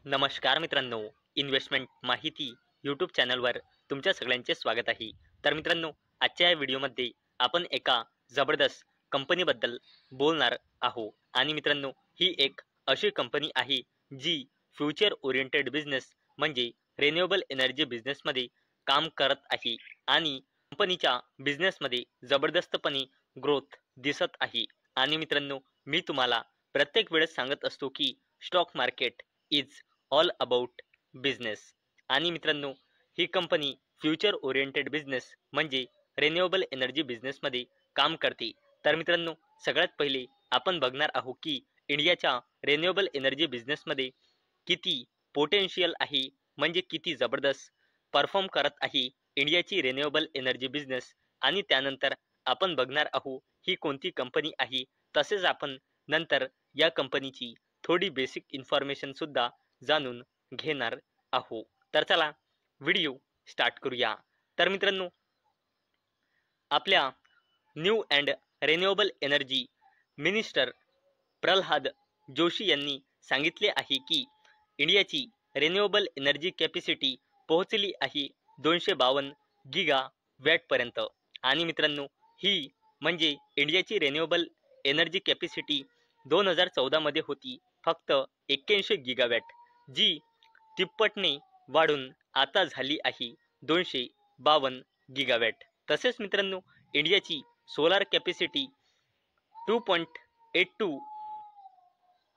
नमस्कार मित्रांनो, इन्व्हेस्टमेंट माहिती यूट्यूब चॅनलवर तुमच्या सगळ्यांचे स्वागत आहे. तर मित्रांनो, आजच्या या व्हिडिओमध्ये आपण एका जबरदस्त कंपनीबद्दल बोलणार आहोत. आणि मित्रांनो, ही एक अशी कंपनी आहे जी फ्युचर ओरिएंटेड बिझनेस म्हणजे रिन्युएबल एनर्जी बिझनेसमध्ये काम करत आहे आणि कंपनीच्या बिझनेसमध्ये जबरदस्तपणे ग्रोथ दिसत आहे. आणि मित्रांनो, मी तुम्हाला प्रत्येक वेळेस सांगत असतो की stock market is all about business. आणि मित्रांनो, ही कंपनी फ्युचर ओरिएंटेड बिझनेस म्हणजे रिन्युएबल एनर्जी बिझनेसमध्ये काम करते. तर मित्रांनो, सगळ्यात पहिले आपण बघणार आहोत की इंडियाच्या रिन्युएबल एनर्जी बिझनेसमध्ये किती पोटेन्शियल आहे, म्हणजे किती जबरदस्त परफॉर्म करत आहे इंडियाची रिन्युएबल एनर्जी बिझनेस. आणि त्यानंतर आपण बघणार आहोत ही कोणती कंपनी आहे. तसेच आपण नंतर या कंपनीची थोडी बेसिक इन्फॉर्मेशन सुद्धा जाणून घेणार आहोत. तर चला व्हिडिओ स्टार्ट करूया. तर मित्रांनो, आपल्या new and renewable energy minister Pralhad Joshi यांनी सांगितले आहे की इंडियाची रिन्युएबल एनर्जी कॅपॅसिटी पोहोचली आहे 252 गिगा वॅटपर्यंत. आणि मित्रांनो, ही म्हणजे इंडियाची रिन्युएबल एनर्जी कॅपॅसिटी 2014 मध्ये होती फक्त 81 गिगावॅट, जी तिप्पटने वाढून आता झाली आहे 252 गिगावॅट. तसेच मित्रांनो, इंडियाची सोलार कॅपॅसिटी 2.82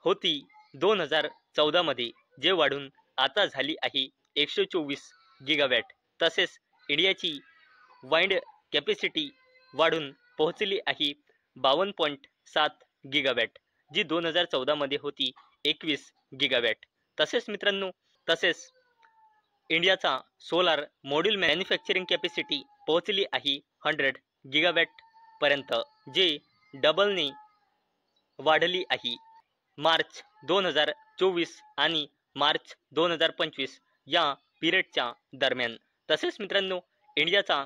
होती 2014 मध्ये, जे वाढून आता झाली आहे 124 गिगावॅट. तसेच इंडियाची वाइंड कॅपॅसिटी वाढून पोहोचली आहे 52.7 गिगावॅट, जी 2014 मध्ये होती 21 गिगावॅट. तसेच मित्रांनो, तसेच इंडियाचा सोलार मॉड्यूल मॅन्युफॅक्चरिंग कॅपॅसिटी पोहोचली आहे 100 गिगावॅट पर्यंत, जे डबलने वाढली आहे मार्च 2024 आणि मार्च 2025 या पिरियडच्या दरम्यान. तसेच मित्रांनो, इंडियाचा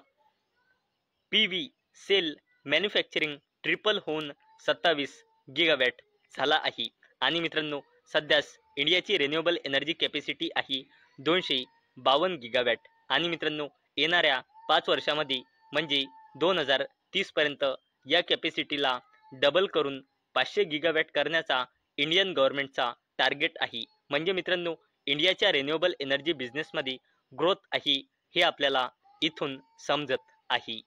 PV सेल मॅन्युफॅक्चरिंग ट्रिपल होऊन 27 गिगावॅट झाला आहे. आणि मित्रांनो, सध्यास इंडियाची रिन्युएबल एनर्जी कॅपॅसिटी आहे 252 गिगावॅट. आणि मित्रांनो, येणाऱ्या 5 वर्षामध्ये म्हणजे 2030 पर्यंत या कॅपॅसिटीला डबल करून 500 गिगावॅट करण्याचा इंडियन गव्हर्नमेंटचा टार्गेट आहे. म्हणजे मित्रांनो, इंडियाच्या रिन्युएबल एनर्जी बिझनेसमध्ये ग्रोथ आहे हे आपल्याला इथून समजत आहे.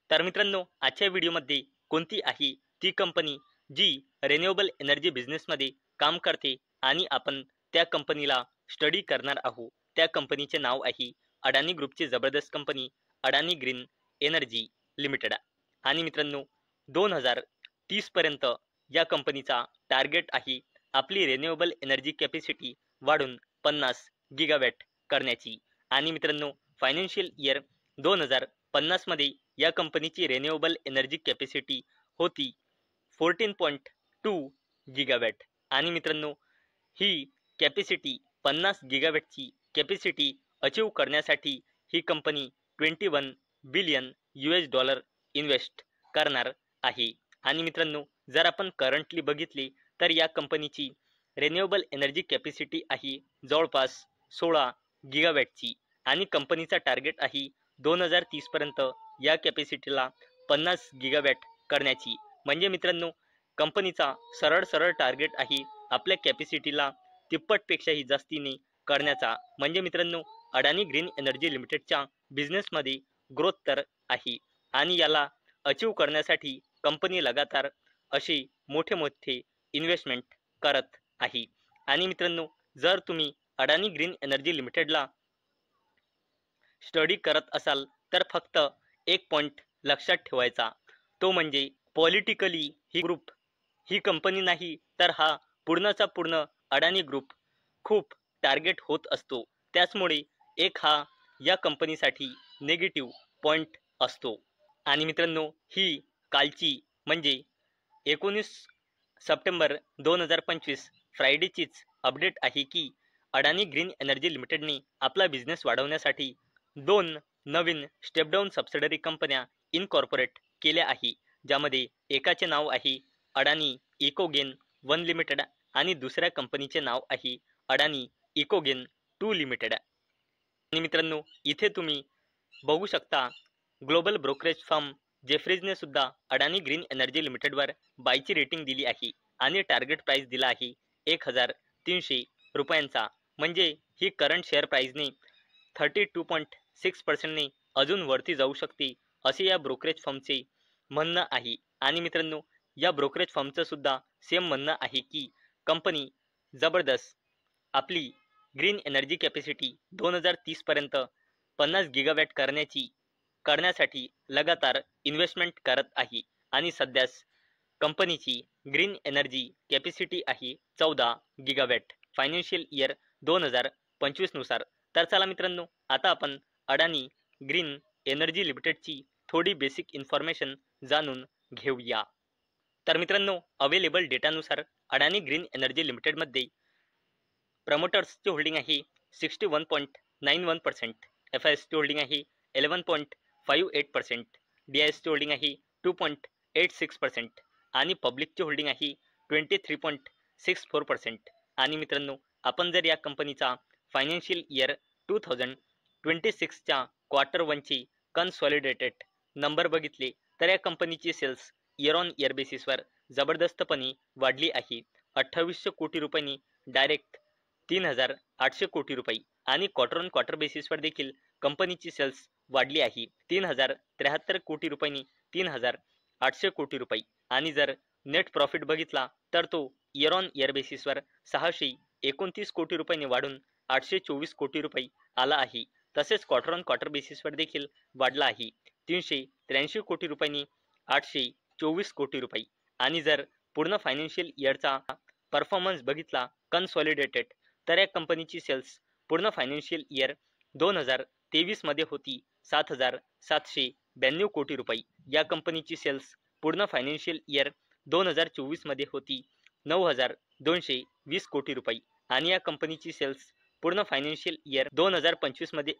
तर मित्रांनो, आजच्या व्हिडिओमध्ये कोणती आहे ती कंपनी जी रिन्युएबल एनर्जी बिझनेसमध्ये काम करते आणि आपण त्या कंपनीला स्टडी करणार आहोत. त्या कंपनीचे नाव आहे अडानी ग्रुपची जबरदस्त कंपनी अडानी ग्रीन एनर्जी लिमिटेड. आणि मित्रांनो, 2030 पर्यंत या कंपनीचा टार्गेट आहे आपली रिन्युएबल एनर्जी कॅपॅसिटी वाढून 50 गिगावॅट करण्याची. आणि मित्रांनो, फायनान्शियल इयर 2050 मध्ये या कंपनीची रिन्युएबल एनर्जी कॅपॅसिटी होती 14.2 गिगावॅट. आणि मित्रांनो, ही कॅपॅसिटी 50 गिगावॅटची कॅपॅसिटी अचीव करण्यासाठी ही कंपनी $21 बिलियन इन्व्हेस्ट करणार आहे. आणि मित्रांनो, जर आपण करंटली बघितले तर या कंपनीची रिन्युएबल एनर्जी कॅपॅसिटी आहे जवळपास 16 गिगावॅटची. आणि कंपनीचा टार्गेट आहे 2030 पर्यंत या कॅपॅसिटीला 50 गिगावॅट करण्याची. म्हणजे मित्रांनो, कंपनीचा सरळ सरळ टार्गेट आहे आपल्या कॅपॅसिटीला तिप्पटपेक्षाही जास्तीने करण्याचा. म्हणजे मित्रांनो, अडानी ग्रीन एनर्जी लिमिटेडच्या बिझनेसमध्ये ग्रोथ तर आहे आणि याला अचीव करण्यासाठी कंपनी लगातार असे मोठे मोठे इन्व्हेस्टमेंट करत आहे. आणि मित्रांनो, जर तुम्ही अडानी ग्रीन एनर्जी लिमिटेडला स्टडी करत असाल तर फक्त एक पॉईंट लक्षात ठेवायचा, तो म्हणजे पॉलिटिकली ही कंपनी नाही तर हा पूर्णचा पूर्ण अडानी ग्रुप खूप टार्गेट होत असतो. त्याचमुळे एक हा या कंपनीसाठी नेगेटिव्ह पॉईंट असतो. आणि मित्रांनो, ही कालची म्हणजे 19 सप्टेंबर 2025 फ्रायडेचीच अपडेट आहे की अडानी ग्रीन एनर्जी लिमिटेडने आपला बिझनेस वाढवण्यासाठी 2 नवीन स्टेपडाऊन सबसिडरी कंपन्या इनकॉर्पोरेट केल्या आहे, ज्यामध्ये एकाचे नाव आहे अडानी इकोगेन 1 लिमिटेड आणि दुसऱ्या कंपनीचे नाव आहे अडानी इकोगेन 2 लिमिटेड. आणि मित्रांनो इथे तुम्ही बघू शकता ग्लोबल ब्रोकरेज फर्म जेफ्रीजने सुद्धा अडानी ग्रीन एनर्जी लिमिटेडवर बायची रेटिंग दिली आहे आणि टार्गेट प्राइस दिला आहे 1300 रुपयांचा. म्हणजे ही करंट शेअर प्राइसने 32.6%ने अजून वरती जाऊ शकते असे या ब्रोकरेज फर्मचे म्हणणं आहे. आणि मित्रांनो या ब्रोकरेज फर्मचं सुद्धा सेम म्हणणं आहे की कंपनी जबरदस्त आपली ग्रीन एनर्जी कॅपॅसिटी 2030 पर्यंत 50 गिगावॅट करण्यासाठी लगातार इन्व्हेस्टमेंट करत आहे आणि सध्यास कंपनीची ग्रीन एनर्जी कॅपॅसिटी आहे 14 गिगावॅट फायनान्शियल इयर 2025 नुसार. तर चला मित्रांनो आता आपण अडानी ग्रीन एनर्जी लिमिटेडची थोडी बेसिक इन्फॉर्मेशन जाणून घेऊया. तर मित्रांनो अवेलेबल डेटानुसार अडानी ग्रीन एनर्जी लिमिटेडमध्ये प्रमोटर्सची होल्डिंग आहे 61.91%, FISची होल्डिंग आहे 11.58%, DISची होल्डिंग आहे 2.86% आणि पब्लिकची होल्डिंग आहे 23.64%. आणि मित्रांनो आपण जर या कंपनीचा फायनान्शियल इयर 2026च्या क्वार्टर 1ची कन्सॉलिडेटेड नंबर बघितले तर या कंपनीची सेल्स इयर ऑन इयर बेसिसवर जबरदस्तपणे वाढली आहे. 2800 कोटी रुपयांनी डायरेक्ट 3800 कोटी रुपये आणि क्वार्टर ऑन क्वार्टर बेसिसवर देखील कंपनीची सेल्स वाढली आहे 3073 कोटी रुपयांनी 3800 कोटी रुपये. आणि जर नेट प्रॉफिट बघितला तर तो इयर ऑन इयर बेसिसवर 629 कोटी रुपयांनी वाढून 824 कोटी रुपये आला आहे. तसेच क्वार्टर ऑन क्वार्टर बेसिसवर देखील वाढला आहे 383 कोटी रुपयांनी 824 कोटी रुपये. आणि जर पूर्ण फायनान्शियल इयरचा परफॉर्मन्स बघितला कन्सॉलिडेटेड तर या कंपनीची सेल्स पूर्ण फायनान्शियल इयर 2023 मध्ये होती 7792 कोटी रुपये. या कंपनीची सेल्स पूर्ण फायनान्शियल इयर 2024 मध्ये होती 9220 कोटी रुपये आणि या कंपनीची सेल्स पूर्ण फायनान्शियल इयर 2025 मध्ये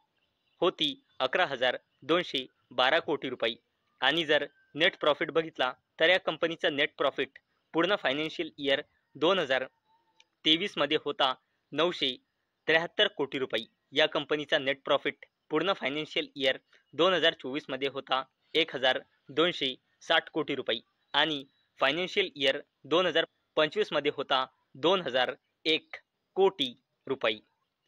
होती 11212 कोटी रुपये. आणि जर नेट प्रॉफिट बघितला तर या कंपनीचा नेट प्रॉफिट पूर्ण फायनान्शियल इयर 2023 मध्ये होता 973 कोटी रुपये. या कंपनीचा नेट प्रॉफिट पूर्ण फायनान्शियल इयर 2024 मध्ये होता 1260 कोटी रुपये आणि फायनान्शियल इयर 2025 मध्ये होता 2001 कोटी रुपये.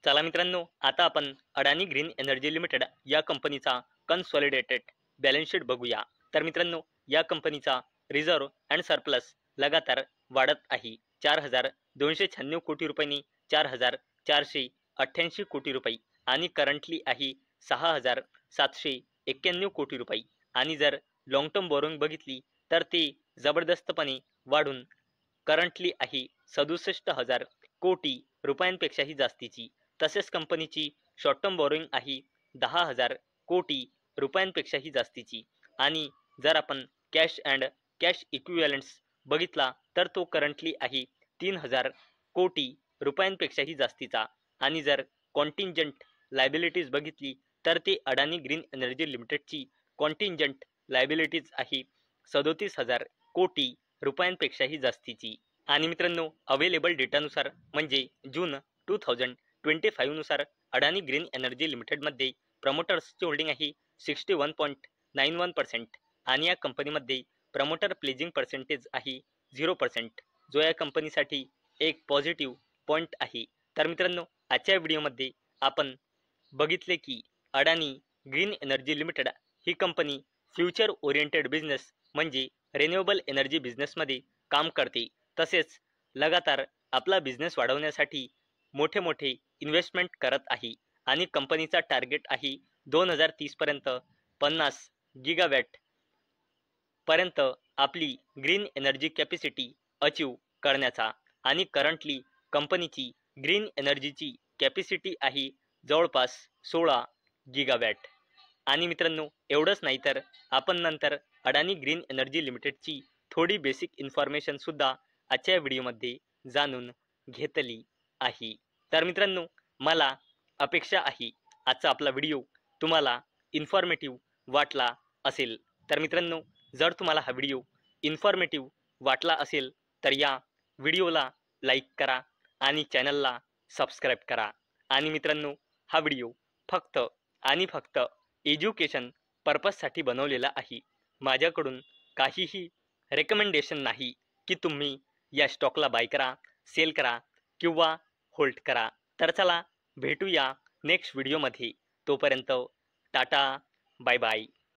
चला मित्रांनो आता आपण अडानी ग्रीन एनर्जी लिमिटेड या कंपनीचा कन्सॉलिडेटेड बॅलन्स शीट बघूया. तर मित्रांनो या कंपनीचा रिझर्व्ह अँड सरप्लस लगातार वाढत आहे 4296 कोटी रुपयांनी 4488 कोटी रुपये आणि करंटली आहे 6791 कोटी रुपये. आणि जर लॉंग टर्म बोरोइंग बघितली तर ते जबरदस्तपणे वाढून करंटली आहे 67,000 कोटी रुपयांपेक्षाही जास्तीची. तसेच कंपनीची शॉर्ट टर्म बोरोइंग आहे 10,000 कोटी रुपयांपेक्षाही जास्तीची. आणि जर आपण कॅश अँड कॅश इक्विव्हॅलंट्स बघितला तर तो करंटली आहे 3000 कोटी रुपयांपेक्षाही जास्तीचा. आणि जर कॉन्टिंजंट लायबिलिटीज बघितली तर ते अडानी ग्रीन एनर्जी लिमिटेडची कॉन्टिंजंट लायबिलिटीज आहे 37,000 कोटी रुपयांपेक्षाही जास्तीची. आणि मित्रांनो अवेलेबल डेटानुसार म्हणजे जून 2025 नुसार अडानी ग्रीन एनर्जी लिमिटेडमध्ये प्रमोटर्सची होल्डिंग आहे 61.91% आणि या कंपनीमध्ये प्रमोटर प्लेजिंग पर्सेंटेज आहे 0%, जो या कंपनीसाठी एक पॉझिटिव्ह पॉईंट आहे. तर मित्रांनो आजच्या व्हिडिओमध्ये आपण बघितले की अडानी ग्रीन एनर्जी लिमिटेड ही कंपनी फ्युचर ओरिएंटेड बिझनेस म्हणजे रिन्युएबल एनर्जी बिझनेसमध्ये काम करते. तसेच लगातार आपला बिझनेस वाढवण्यासाठी मोठे मोठे इन्व्हेस्टमेंट करत आहे आणि कंपनीचा टार्गेट आहे 2030 पर्यंत 50 गिगावॅट पर्यंत आपली ग्रीन एनर्जी कॅपॅसिटी अचीव करण्याचा. आणि करंटली कंपनीची ग्रीन एनर्जीची कॅपॅसिटी आहे जवळपास 16 गिगावॅट. आणि मित्रांनो एवढंच नाही तर आपण नंतर अडानी ग्रीन एनर्जी लिमिटेडची थोडी बेसिक इन्फॉर्मेशन सुद्धा आजच्या व्हिडिओमध्ये जाणून घेतली आहे. तर मित्रांनो मला अपेक्षा आहे आजचा आपला व्हिडिओ तुम्हाला इन्फॉर्मेटिव्ह वाटला असेल. तर मित्रांनो जर तुम्हाला हा व्हिडिओ इन्फॉर्मेटिव्ह वाटला असेल तर या व्हिडिओला लाईक करा आणि चॅनलला सबस्क्राईब करा. आणि मित्रांनो, हा व्हिडिओ फक्त आणि फक्त एज्युकेशन पर्पजसाठी बनवलेला आहे. माझ्याकडून काहीही रेकमेंडेशन नाही की तुम्ही या स्टॉकला बाय करा, सेल करा किंवा होल्ड करा. तर चला भेटूया नेक्स्ट व्हिडिओमध्ये. तोपर्यंत टाटा, बाय बाय.